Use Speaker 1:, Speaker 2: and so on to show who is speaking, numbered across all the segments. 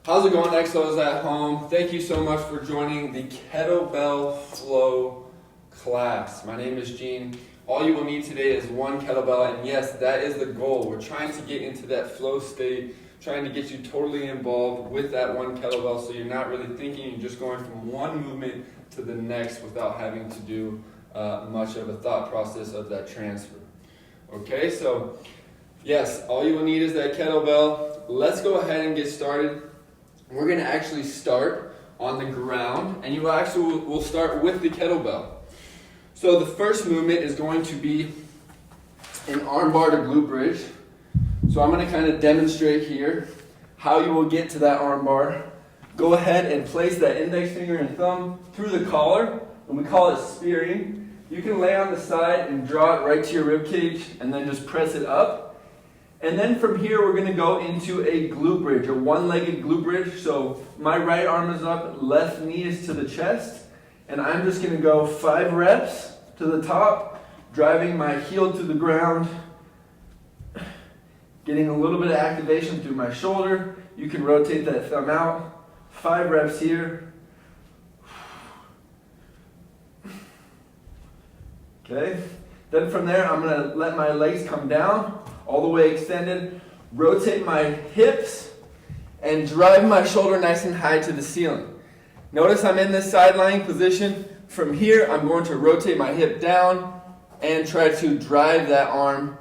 Speaker 1: How's it going, EXOS at home? Thank you so much for joining the KettleBell Flow class. My name is Gene. All you will need today is one kettlebell, and yes, that is the goal. We're trying to get into that flow state, trying to get you totally involved with that one kettlebell so you're not really thinking, you're just going from one movement to the next without having to do much of a thought process of that transfer. Okay, so yes, all you will need is that kettlebell. Let's go ahead and get started. We're going to actually start on the ground, and we'll start with the kettlebell. So the first movement is going to be an armbar to glute bridge. So I'm going to kind of demonstrate here how you will get to that armbar. Go ahead and place that index finger and thumb through the collar, and we call it spearing. You can lay on the side and draw it right to your rib cage, and then just press it up. And then from here, we're going to go into a glute bridge, a one-legged glute bridge. So my right arm is up, left knee is to the chest. And I'm just going to go 5 reps to the top, driving my heel to the ground, getting a little bit of activation through my shoulder. You can rotate that thumb out. 5 reps here. Okay. Then from there, I'm going to let my legs come down, all the way extended, rotate my hips, and drive my shoulder nice and high to the ceiling. Notice I'm in this side lying position. From here, I'm going to rotate my hip down and try to drive that arm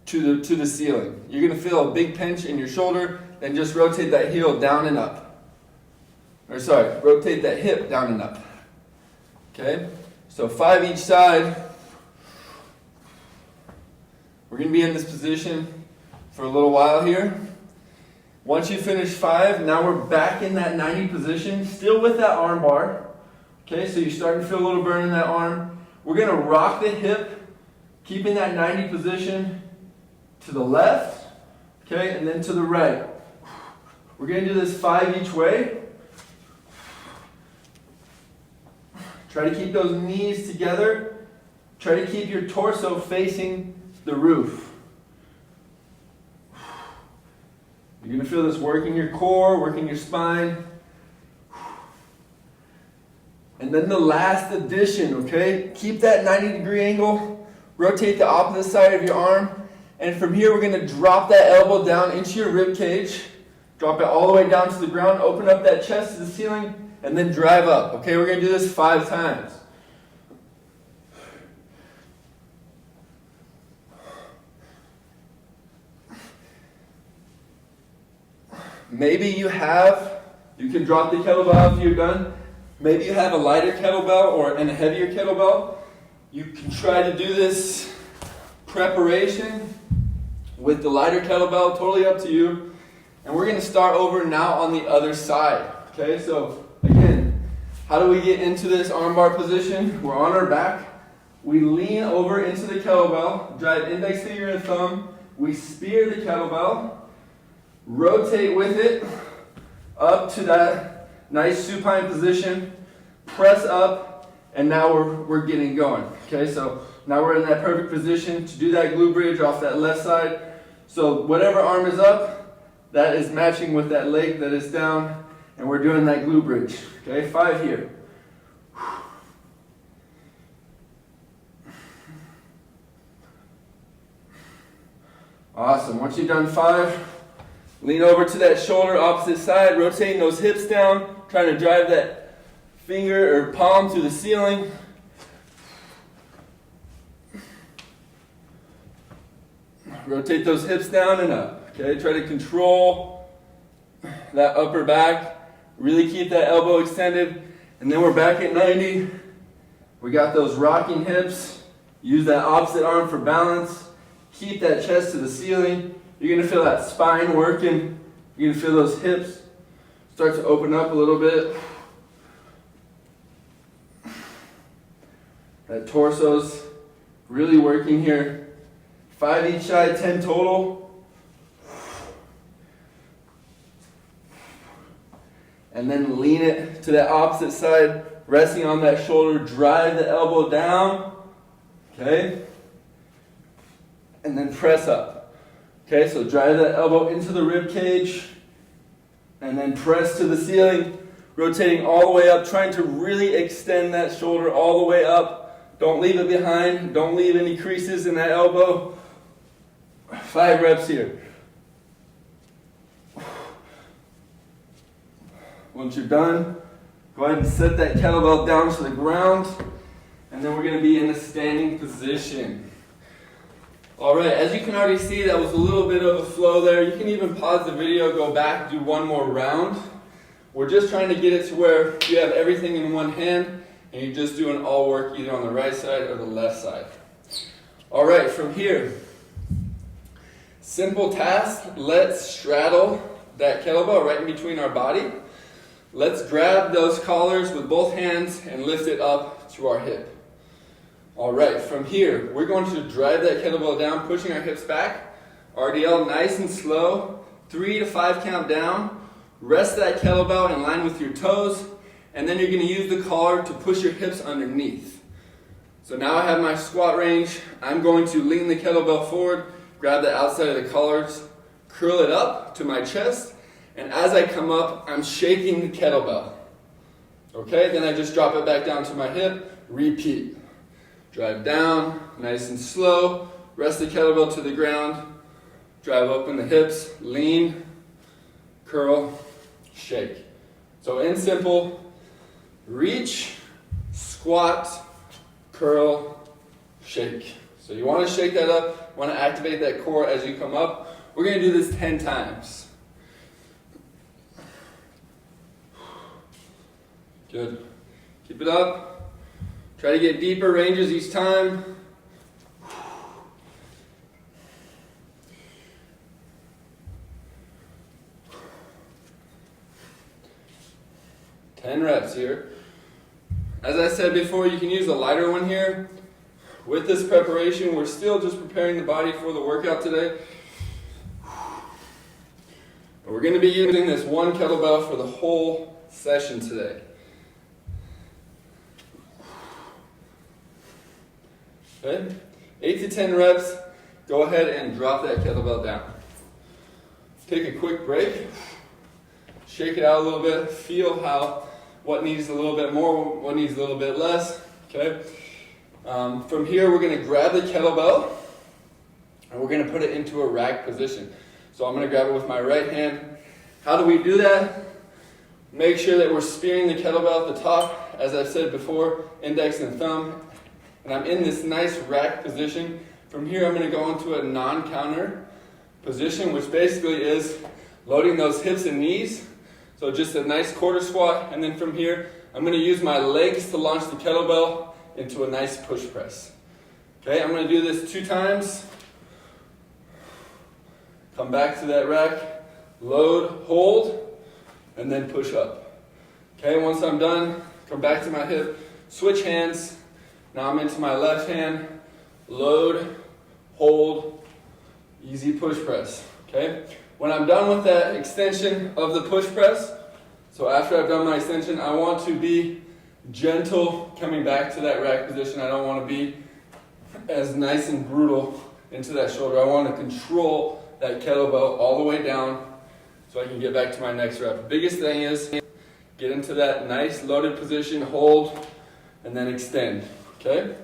Speaker 1: to the ceiling. You're going to feel a big pinch in your shoulder, then just rotate that heel down and up. Rotate that hip down and up. Okay, so 5 each side. We're going to be in this position for a little while here. Once you finish 5, now we're back in that 90 position, still with that arm bar. Okay, so you're starting to feel a little burn in that arm. We're going to rock the hip, keeping that 90 position to the left, okay, and then to the right. We're going to do this 5 each way. Try to keep those knees together. Try to keep your torso facing the roof. You're going to feel this working your core, working your spine. And then the last addition, okay? Keep that 90-degree angle. Rotate the opposite side of your arm. And from here, we're going to drop that elbow down into your rib cage. Drop it all the way down to the ground. Open up that chest to the ceiling. And then drive up. Okay, we're going to do this 5 times. Maybe you can drop the kettlebell after you're done. Maybe you have a lighter kettlebell and a heavier kettlebell. You can try to do this preparation with the lighter kettlebell, totally up to you. And we're going to start over now on the other side. Okay, so again, how do we get into this armbar position? We're on our back. We lean over into the kettlebell, drive index finger and thumb. We spear the kettlebell. Rotate with it up to that nice supine position, press up, and now we're getting going. Okay, so now we're in that perfect position to do that glute bridge off that left side. So whatever arm is up, that is matching with that leg that is down, and we're doing that glute bridge. Okay, 5 here. Awesome. Once you've done 5, lean over to that shoulder, opposite side, rotating those hips down, trying to drive that finger or palm to the ceiling. Rotate those hips down and up. Okay, try to control that upper back. Really keep that elbow extended. And then we're back at 90. We got those rocking hips. Use that opposite arm for balance. Keep that chest to the ceiling. You're going to feel that spine working. You're going to feel those hips start to open up a little bit. That torso's really working here. 5 each side, 10 total. And then lean it to that opposite side, resting on that shoulder. Drive the elbow down. Okay? And then press up. Okay, so drive that elbow into the rib cage.
Speaker 2: And then press to the ceiling, rotating all the way up, trying to really extend that shoulder all the way up. Don't leave it behind. Don't leave any creases in that elbow. 5 reps here. Once you're done, go ahead and set that kettlebell down to the ground. And then we're going to be in a standing position. All right, as you can already see, that was a little bit of a flow there. You can even pause the video, go back, do one more round. We're just trying to get it to where you have everything in one hand and you're just doing all work either on the right side or the left side. All right, from here, simple task. Let's straddle that kettlebell right in between our body. Let's grab those collars with both hands and lift it up to our hip. All right, from here, we're going to drive that kettlebell down, pushing our hips back. RDL, nice and slow. 3 to 5 count down. Rest that kettlebell in line with your toes, and then you're going to use the collar to push your hips underneath. So now I have my squat range. I'm going to lean the kettlebell forward, grab the outside of the collars, curl it up to my chest, and as I come up, I'm shaking the kettlebell. Okay, then I just drop it back down to my hip, repeat. Drive down, nice and slow, rest the kettlebell to the ground, drive open the hips, lean, curl, shake. So in simple, reach, squat, curl, shake. So you want to shake that up, want to activate that core as you come up. We're going to do this 10 times. Good. Keep it up. Try to get deeper ranges each time. 10 reps here. As I said before, you can use a lighter one here. With this preparation, we're still just preparing the body for the workout today. But we're going to be using this one kettlebell for the whole session today. Okay, 8 to 10 reps. Go ahead and drop that kettlebell down. Take a quick break. Shake it out a little bit. Feel what needs a little bit more, what needs a little bit less. Okay. From here, we're going to grab the kettlebell and we're going to put it into a rack position. So I'm going to grab it with my right hand. How do we do that? Make sure that we're spearing the kettlebell at the top, as I've said before, index and thumb. And I'm in this nice rack position. From here, I'm going to go into a non-counter position, which basically is loading those hips and knees. So just a nice quarter squat. And then from here, I'm going to use my legs to launch the kettlebell into a nice push press. Okay, I'm going to do this 2 times. Come back to that rack, load, hold, and then push up. Okay, once I'm done, come back to my hip, switch hands. Now I'm into my left hand, load, hold, easy push press. Okay, when I'm done with that extension of the push press, so after I've done my extension, I want to be gentle coming back to that rack position. I don't want to be as nice and brutal into that shoulder. I want to control that kettlebell all the way down so I can get back to my next rep. The biggest thing is get into that nice loaded position, hold, and then extend. Okay?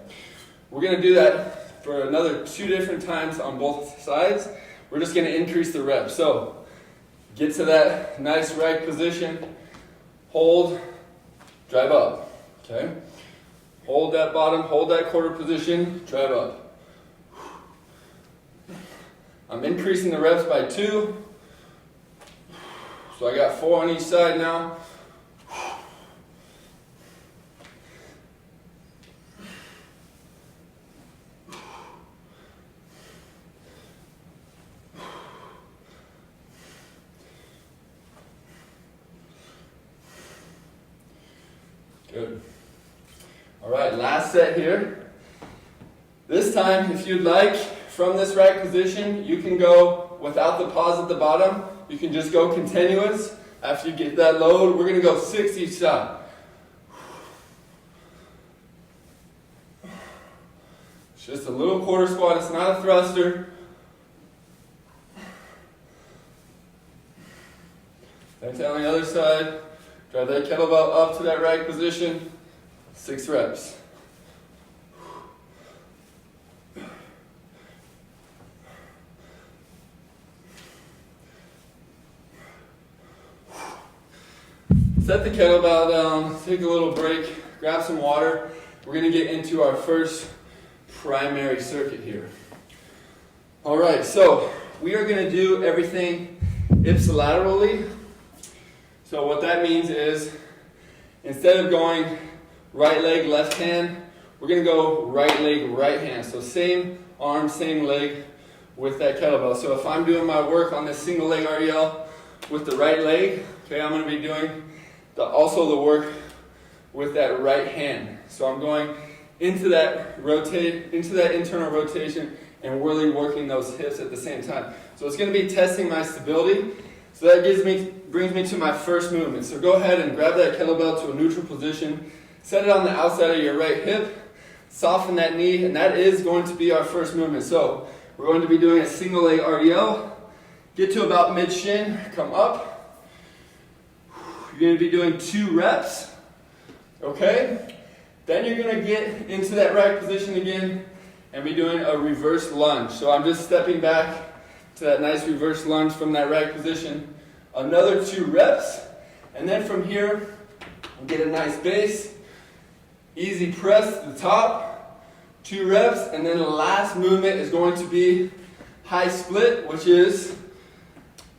Speaker 2: We're going to do that for another 2 different times on both sides. We're just going to increase the reps. So get to that nice rack position, hold, drive up. Okay? Hold that bottom, hold that quarter position, drive up. I'm increasing the reps by 2. So I got 4 on each side now. Good. All right, last set here. This time, if you'd like, from this rack position, you can go without the pause at the bottom. You can just go continuous. After you get that load, we're going to go 6 each side. It's just a little quarter squat. It's not a thruster. Same thing on the other side. Drive that kettlebell up to that right position. 6 reps. Set the kettlebell down, take a little break, grab some water. We're going to get into our first primary circuit here. Alright, so we are going to do everything ipsilaterally. So what that means is, instead of going right leg, left hand, we're going to go right leg, right hand. So same arm, same leg with that kettlebell. So if I'm doing my work on this single leg RDL with the right leg, okay, I'm going to be doing also the work with that right hand. So I'm going into that internal rotation and really working those hips at the same time. So it's going to be testing my stability. So that brings me to my first movement. So go ahead and grab that kettlebell to a neutral position. Set it on the outside of your right hip. Soften that knee, and that is going to be our first movement. So we're going to be doing a single leg RDL. Get to about mid-shin, come up. You're going to be doing 2 reps, okay? Then you're going to get into that right position again and be doing a reverse lunge. So I'm just stepping back to that nice reverse lunge from that right position. Another 2 reps, and then from here, we'll get a nice base. Easy press to the top, 2 reps, and then the last movement is going to be high split, which is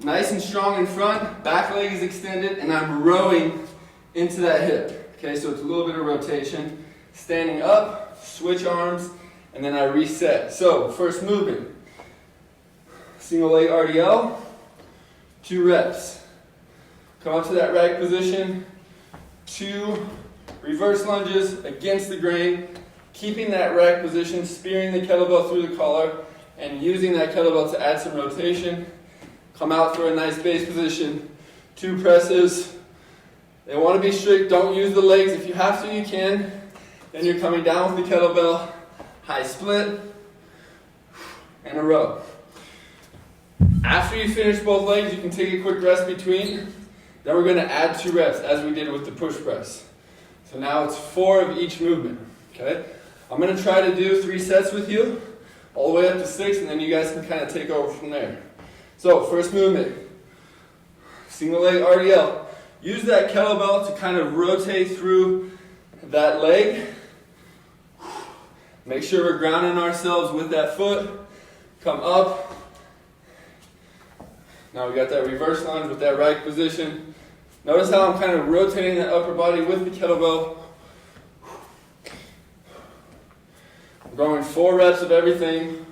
Speaker 2: nice and strong in front, back leg is extended, and I'm rowing into that hip. Okay, so it's a little bit of rotation. Standing up, switch arms, and then I reset. So, first movement. Single leg RDL, 2 reps. Come up to that right position, 2 reverse lunges against the grain, keeping that right position, spearing the kettlebell through the collar, and using that kettlebell to add some rotation. Come out for a nice base position, 2 presses. They want to be strict, don't use the legs. If you have to, you can. Then you're coming down with the kettlebell, high split, and a row. After you finish both legs, you can take a quick rest between. Then we're going to add 2 reps as we did with the push press. So now it's 4 of each movement, okay? I'm going to try to do 3 sets with you, all the way up to 6, and then you guys can kind of take over from there. So, first movement, single leg RDL. Use that kettlebell to kind of rotate through that leg. Make sure we're grounding ourselves with that foot. Come up. Now we got that reverse lunge with that right position. Notice how I'm kind of rotating that upper body with the kettlebell. We're going 4 reps of everything.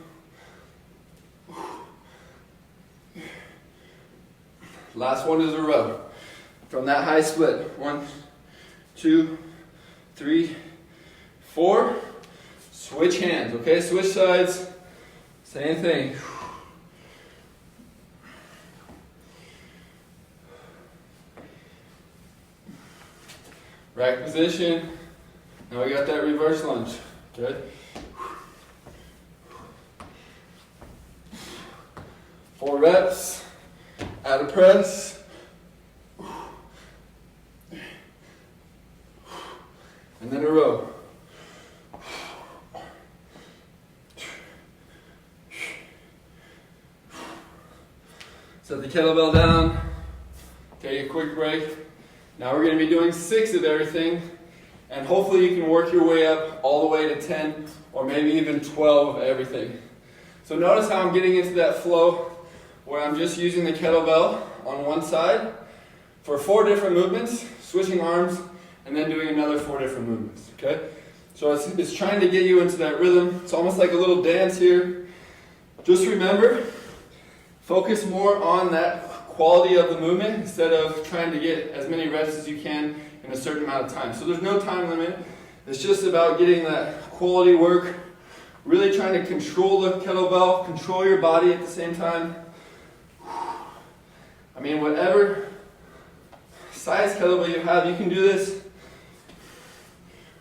Speaker 2: Last one is a row. From that high split. 1, 2, 3, 4. Switch hands, okay? Switch sides. Same thing. Right position. Now we got that reverse lunge. Good. 4 reps. Add a press. And then a row. Set the kettlebell down. Take a quick break. Now we're going to be doing 6 of everything. And hopefully you can work your way up all the way to 10 or maybe even 12 of everything. So notice how I'm getting into that flow where I'm just using the kettlebell on one side for 4 different movements, switching arms, and then doing another 4 different movements, okay? So it's trying to get you into that rhythm. It's almost like a little dance here. Just remember, focus more on that quality of the movement instead of trying to get as many reps as you can in a certain amount of time. So there's no time limit. It's just about getting that quality work, really trying to control the kettlebell, control your body at the same time. I mean, whatever size kettlebell you have, you can do this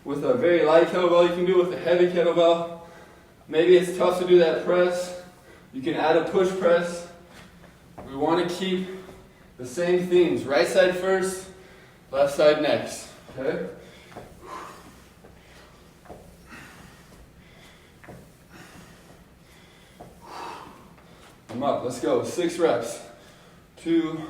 Speaker 2: with a very light kettlebell, you can do it with a heavy kettlebell. Maybe it's tough to do that press. You can add a push press. We want to keep The same themes, right side first, left side next, okay? I'm up, let's go, 6 reps. 2,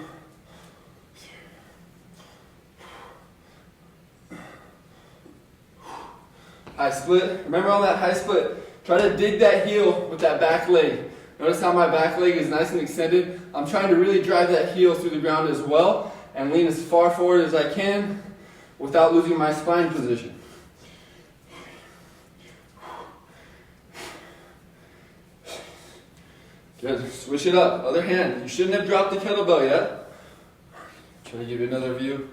Speaker 2: high split. Remember on that high split, try to dig that heel with that back leg. Notice how my back leg is nice and extended. I'm trying to really drive that heel through the ground as well and lean as far forward as I can without losing my spine position. Good, switch it up, other hand. You shouldn't have dropped the kettlebell yet. Try to give you another view.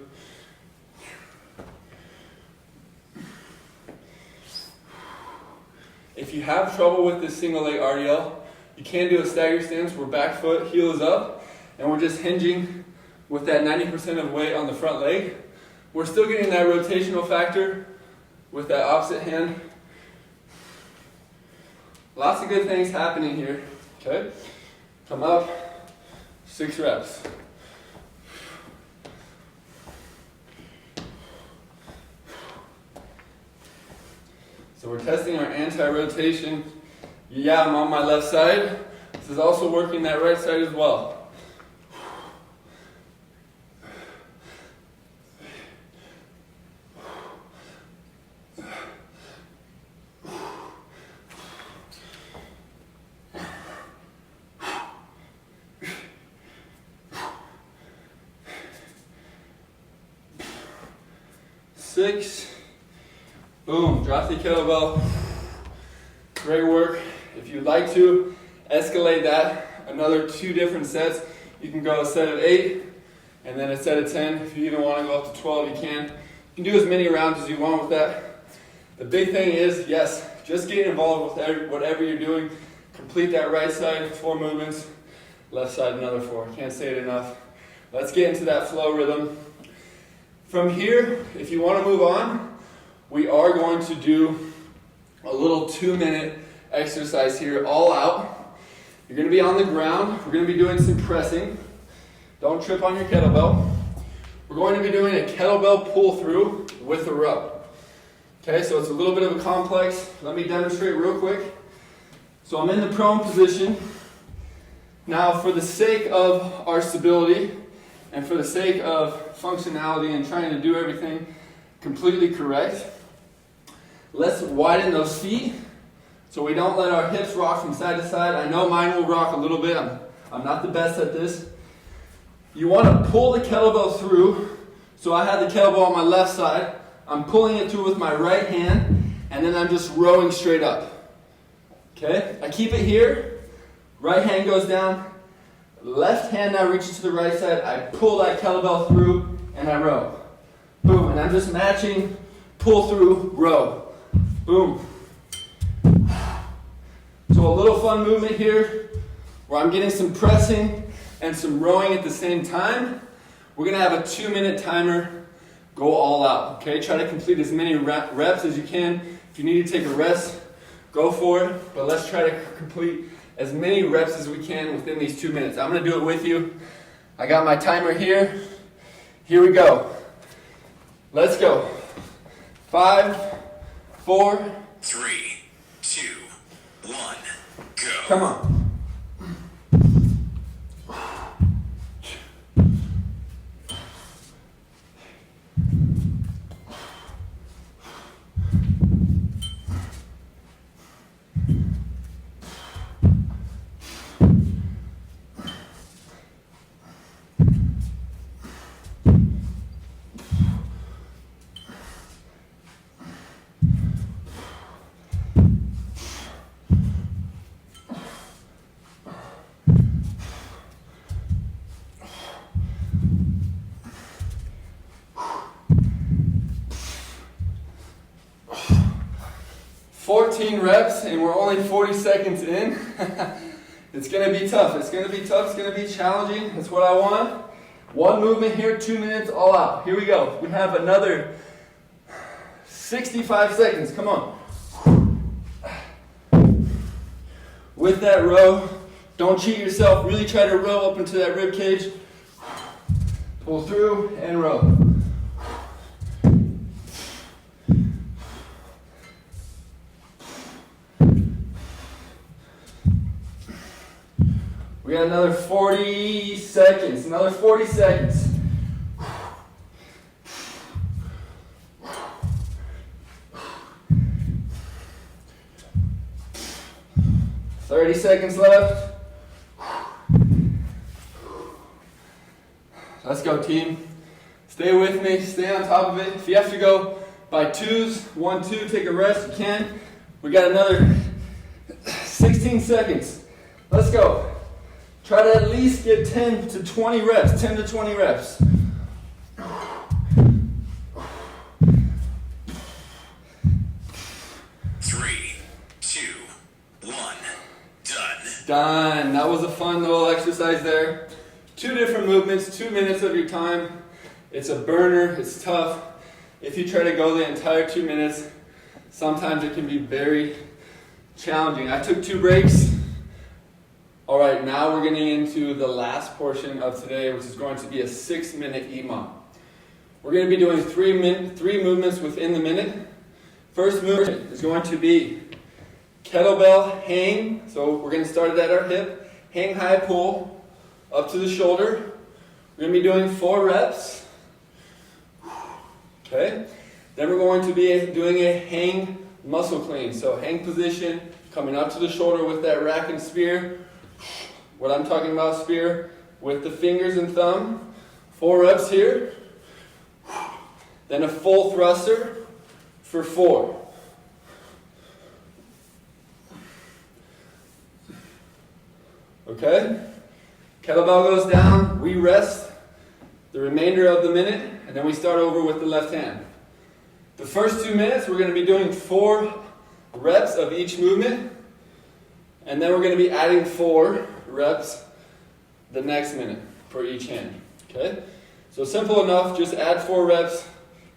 Speaker 2: If you have trouble with this single leg RDL, you can do a stagger stance where back foot, heel is up, and we're just hinging with that 90% of weight on the front leg. We're still getting that rotational factor with that opposite hand. Lots of good things happening here, okay? Come up, 6 reps. So we're testing our anti-rotation. Yeah, I'm on my left side. This is also working that right side as well. Six. Boom, drop the kettlebell. Great work. If you'd like to escalate that another 2 different sets, you can go a set of 8 and then a set of 10. If you even want to go up to 12, you can. You can do as many rounds as you want with that. The big thing is, yes, just get involved with whatever you're doing. Complete that right side, 4 movements. Left side, another 4. Can't say it enough. Let's get into that flow rhythm. From here, if you want to move on, we are going to do a little 2-minute exercise here, all out. You're going to be on the ground. We're going to be doing some pressing. Don't trip on your kettlebell. We're going to be doing a kettlebell pull through with a row. Okay, so it's a little bit of a complex. Let me demonstrate real quick. So I'm in the prone position. Now, for the sake of our stability and for the sake of functionality and trying to do everything completely correct, let's widen those feet so we don't let our hips rock from side to side. I know mine will rock a little bit. I'm not the best at this. You want to pull the kettlebell through. So I have the kettlebell on my left side. I'm pulling it through with my right hand, and then I'm just rowing straight up. Okay? I keep it here. Right hand goes down. Left hand now reaches to the right side. I pull that kettlebell through, and I row. Boom. And I'm just matching pull through, row. Boom. So a little fun movement here where I'm getting some pressing and some rowing at the same time. We're going to have a 2-minute timer. Go all out. Okay? Try to complete as many reps as you can. If you need to take a rest, go for it. But let's try to complete as many reps as we can within these 2 minutes. I'm going to do it with you. I got my timer here. Here we go. Let's go. 5, 4,
Speaker 3: 3, 2, 1, go.
Speaker 2: Come on. 14 reps and we're only 40 seconds in. It's going to be tough. It's going to be tough. It's going to be challenging. That's what I want. One movement here, 2 minutes, all out. Here we go. We have another 65 seconds. Come on. With that row, don't cheat yourself. Really try to row up into that rib cage. Pull through and row. We got another 40 seconds. Another 40 seconds. 30 seconds left. Let's go, team. Stay with me. Stay on top of it. If you have to go by twos, 1, 2, take a rest, you can. We got another 16 seconds. Let's go. Try to at least get 10 to 20 reps. 10 to 20 reps. Done. That was a fun little exercise there. 2 different movements, 2 minutes of your time. It's a burner, it's tough. If you try to go the entire 2 minutes, sometimes it can be very challenging. I took 2 breaks. All right, now we're getting into the last portion of today, which is going to be a 6-minute EMOM. We're going to be doing 3 movements within the minute. First movement is going to be kettlebell hang, so we're going to start it at our hip. Hang high pull up to the shoulder. We're going to be doing 4 reps. Okay. Then we're going to be doing a hang muscle clean. So hang position, coming up to the shoulder with that rack and spear. What I'm talking about, spear with the fingers and thumb. 4 reps here. Then a full thruster for 4. Okay? Kettlebell goes down, we rest the remainder of the minute, and then we start over with the left hand. The first 2 minutes, we're going to be doing 4 reps of each movement, and then we're going to be adding 4 reps the next minute for each hand. Okay? So simple enough, just add 4 reps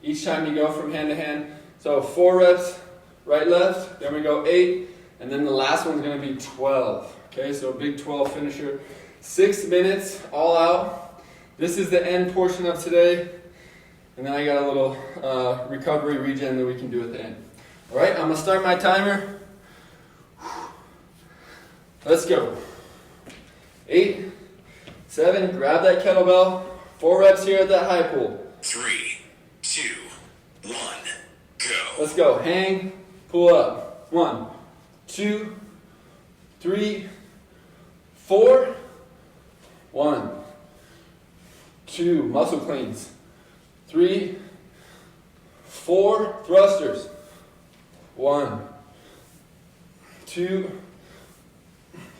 Speaker 2: each time you go from hand to hand. So 4 reps, right, left, then we go 8, and then the last one's going to be 12. Okay, so a big 12 finisher. 6 minutes, all out. This is the end portion of today. And then I got a little recovery regen that we can do at the end. All right, I'm going to start my timer. Let's go. 8, 7, grab that kettlebell. 4 reps here at that high pull.
Speaker 3: 3, 2, 1, go.
Speaker 2: Let's go. Hang, pull up. 1, 2, 3, 4. 1, 2, muscle cleans. 3, 4, thrusters. 1, 2,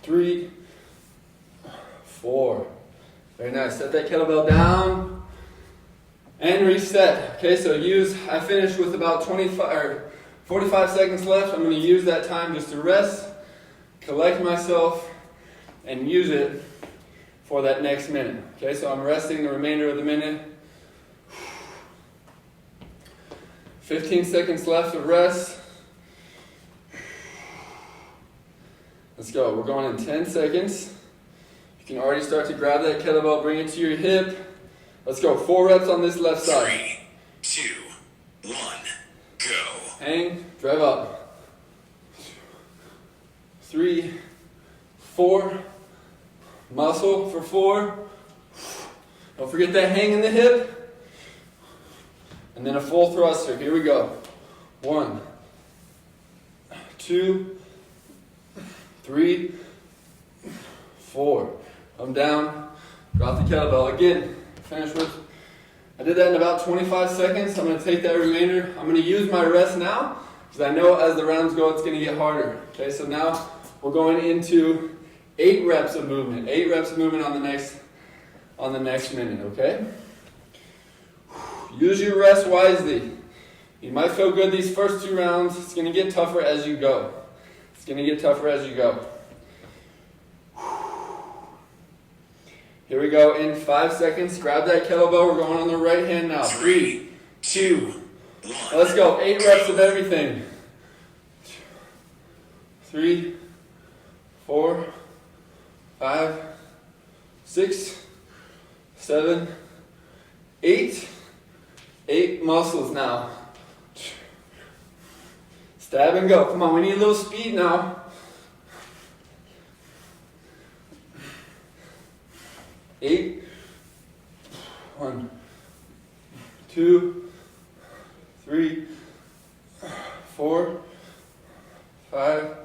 Speaker 2: 3, 4. Very nice. Set that kettlebell down and reset. Okay, so I finished with about 45 seconds left. I'm going to use that time just to rest, collect myself, and use it for that next minute. Okay, so I'm resting the remainder of the minute. 15 seconds left of rest. Let's go. We're going in 10 seconds. You can already start to grab that kettlebell, bring it to your hip. Let's go. 4 reps on this left side.
Speaker 3: 3, 2, 1, go.
Speaker 2: Hang, drive up. 3, 4. Muscle for 4. Don't forget that hang in the hip. And then a full thruster. Here we go. 1, 2, 3, 4. Come down. Drop the kettlebell. Again, finish with. I did that in about 25 seconds. I'm going to take that remainder. I'm going to use my rest now because I know as the rounds go, it's going to get harder. Okay, so now we're going into 8 reps of movement. 8 reps of movement on the next minute, okay? Use your rest wisely. You might feel good these first 2 rounds. It's going to get tougher as you go. It's going to get tougher as you go. Here we go in 5 seconds. Grab that kettlebell. We're going on the right hand now. 3, 2, 1. Let's go. 8 reps of everything. 3, 4, 5, 6, 7, 8 muscles now. Stab and go. Come on, we need a little speed now. 8. 1, 2, 3, 4, 5,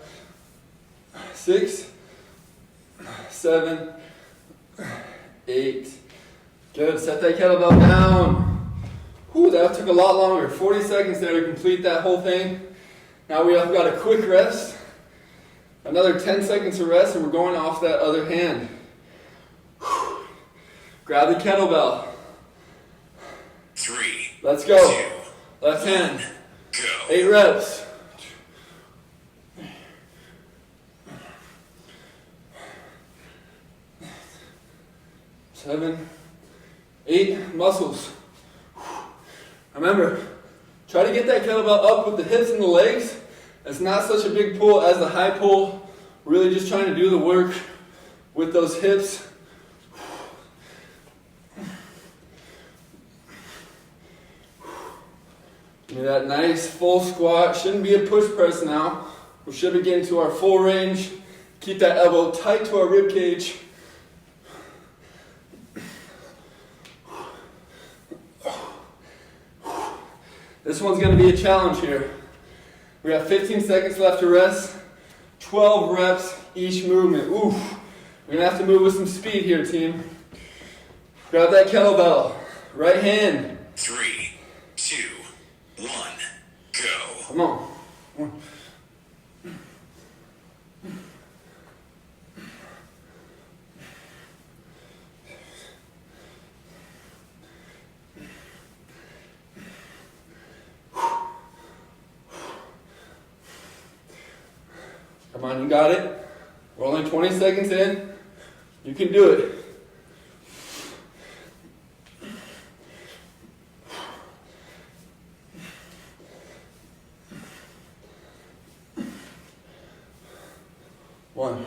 Speaker 2: 6, 7, 8. Good. Set that kettlebell down. Whew, that took a lot longer. 40 seconds there to complete that whole thing. Now we have got a quick rest. Another 10 seconds of rest, and we're going off that other hand. Whew. Grab the kettlebell.
Speaker 3: 3.
Speaker 2: Let's go.
Speaker 3: 2.
Speaker 2: Left hand.
Speaker 3: Go.
Speaker 2: 8 reps. 7, 8 muscles. Remember, try to get that kettlebell up with the hips and the legs. It's not such a big pull as the high pull. Really just trying to do the work with those hips. Give me that nice full squat. Shouldn't be a push press now. We should be getting to our full range. Keep that elbow tight to our rib cage. This one's going to be a challenge here. We have 15 seconds left to rest. 12 reps each movement. Oof. We're going to have to move with some speed here, team. Grab that kettlebell. Right hand.
Speaker 3: 3, 2, 1, go.
Speaker 2: Come on. Come on, you got it. We're only 20 seconds in. You can do it. One.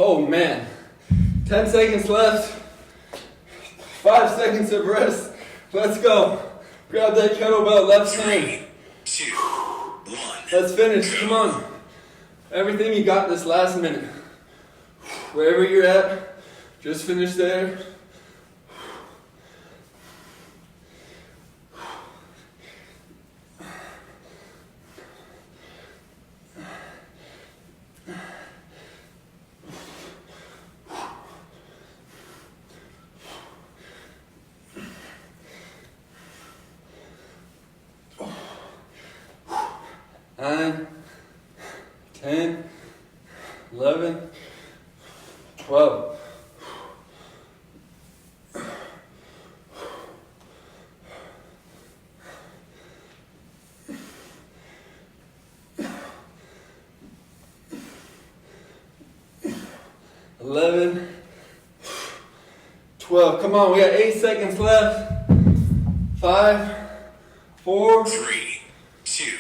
Speaker 2: Oh man, 10 seconds left, 5 seconds of rest. Let's go. Grab that kettlebell, left hand.
Speaker 3: 3, 2, 1.
Speaker 2: Let's finish, come on. Everything you got this last minute. Wherever you're at, just finish there. Nine, 10, 11, 12. $11, 12. Come on, we got 8 seconds left. 5, 4.
Speaker 3: 3, 2,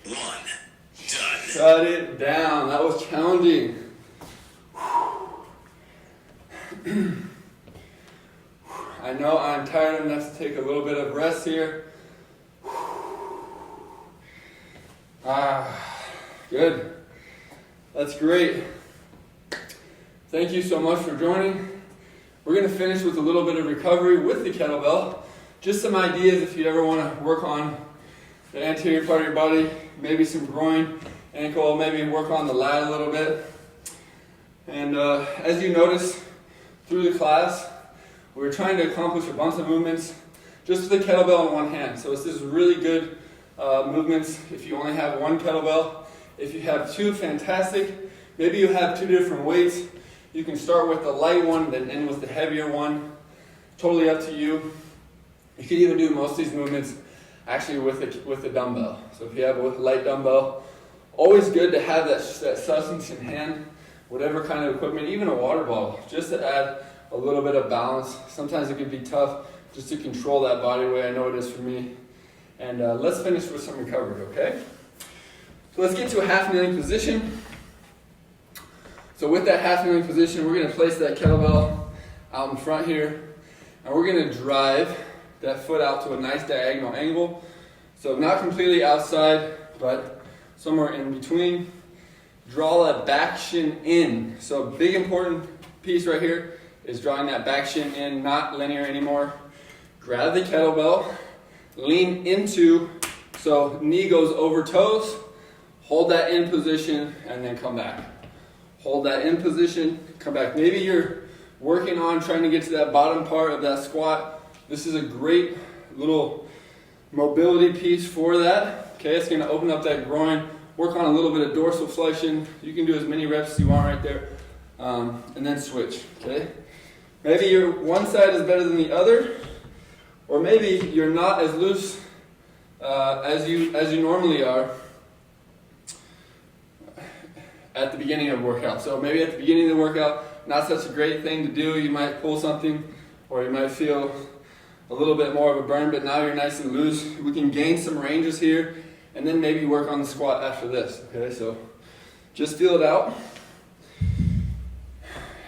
Speaker 3: 1. Done.
Speaker 2: Shut it down. That was challenging. I know I'm tired enough to take a little bit of rest here. Good. That's great. Thank you so much for joining. We're going to finish with a little bit of recovery with the kettlebell. Just some ideas if you ever want to work on the anterior part of your body, maybe some groin, ankle, maybe work on the lat a little bit. And as you notice through the class, we're trying to accomplish a bunch of movements just with the kettlebell in one hand. So this is really good movements if you only have one kettlebell. If you have two, fantastic. Maybe you have two different weights. You can start with the light one, then end with the heavier one. Totally up to you. You can even do most of these movements actually with the dumbbell. So if you have a light dumbbell, always good to have that substance in hand, whatever kind of equipment, even a water bottle, just to add a little bit of balance. Sometimes it can be tough just to control that body weight. I know it is for me. And let's finish with some recovery, okay? So let's get to a half kneeling position. So with that half kneeling position, we're going to place that kettlebell out in front here. And we're going to drive that foot out to a nice diagonal angle. So not completely outside, but somewhere in between. Draw that back shin in. So a big important piece right here is drawing that back shin in, not linear anymore. Grab the kettlebell, lean into, so knee goes over toes, hold that in position, and then come back. Hold that in position, come back. Maybe you're working on trying to get to that bottom part of that squat. This is a great little mobility piece for that. Okay, it's going to open up that groin, work on a little bit of dorsal flexion. You can do as many reps as you want right there, and then switch. Okay, maybe your one side is better than the other, or maybe you're not as loose as you normally are at the beginning of a workout. So maybe at the beginning of the workout, not such a great thing to do. You might pull something, or you might feel a little bit more of a burn, but now you're nice and loose. We can gain some ranges here, and then maybe work on the squat after this. Okay, so just feel it out,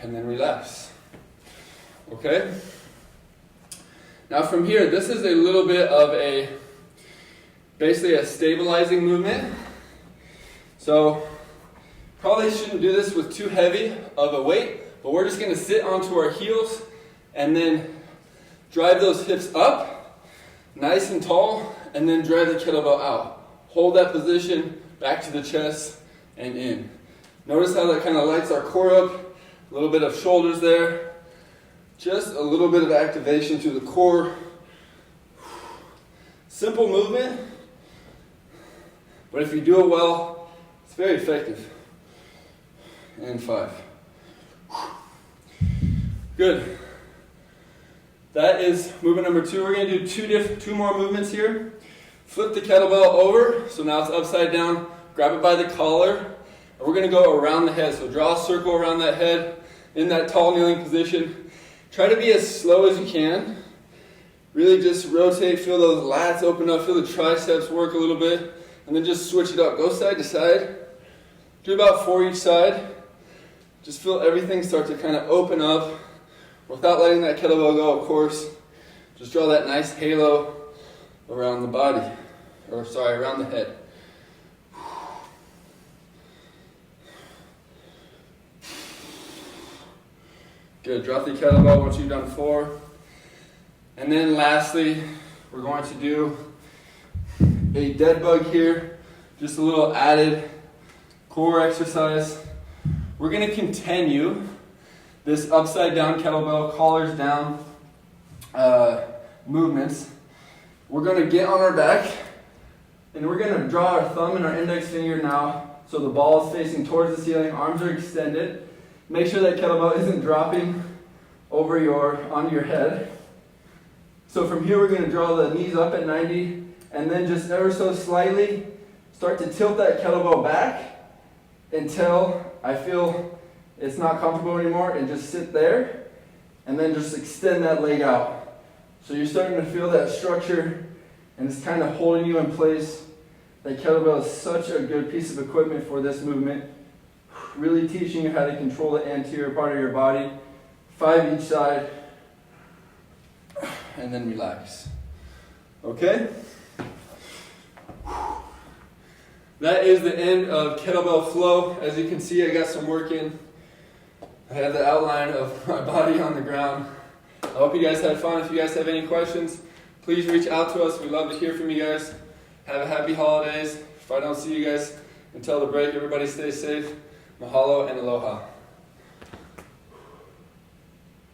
Speaker 2: and then relax. Okay? Now from here, this is a little bit of basically a stabilizing movement. So probably shouldn't do this with too heavy of a weight, but we're just going to sit onto our heels and then drive those hips up, nice and tall, and then drive the kettlebell out. Hold that position, back to the chest, and in. Notice how that kind of lights our core up, a little bit of shoulders there, just a little bit of activation to the core. Simple movement, but if you do it well, it's very effective. And 5. Good. That is movement number 2. We're going to do two more movements here. Flip the kettlebell over, so now it's upside down. Grab it by the collar, and we're going to go around the head. So draw a circle around that head in that tall kneeling position. Try to be as slow as you can. Really just rotate, feel those lats open up, feel the triceps work a little bit, and then just switch it up. Go side to side. Do about 4 each side. Just feel everything start to kind of open up without letting that kettlebell go, of course. Just draw that nice halo around the body, around the head. Good, drop the kettlebell once you've done 4. And then lastly, we're going to do a dead bug here, just a little added core exercise. We're going to continue this upside down kettlebell, collars down movements. We're going to get on our back, and we're going to draw our thumb and our index finger now so the ball is facing towards the ceiling, arms are extended. Make sure that kettlebell isn't dropping onto your head. So from here we're going to draw the knees up at 90, and then just ever so slightly start to tilt that kettlebell back until I feel it's not comfortable anymore, and just sit there, and then just extend that leg out. So you're starting to feel that structure, and it's kind of holding you in place. That kettlebell is such a good piece of equipment for this movement. Really teaching you how to control the anterior part of your body. 5 each side, and then relax. Okay? That is the end of kettlebell flow. As you can see, I got some work in. I have the outline of my body on the ground. I hope you guys had fun. If you guys have any questions, please reach out to us. We'd love to hear from you guys. Have a happy holidays. If I don't see you guys until the break, everybody stay safe. Mahalo and aloha.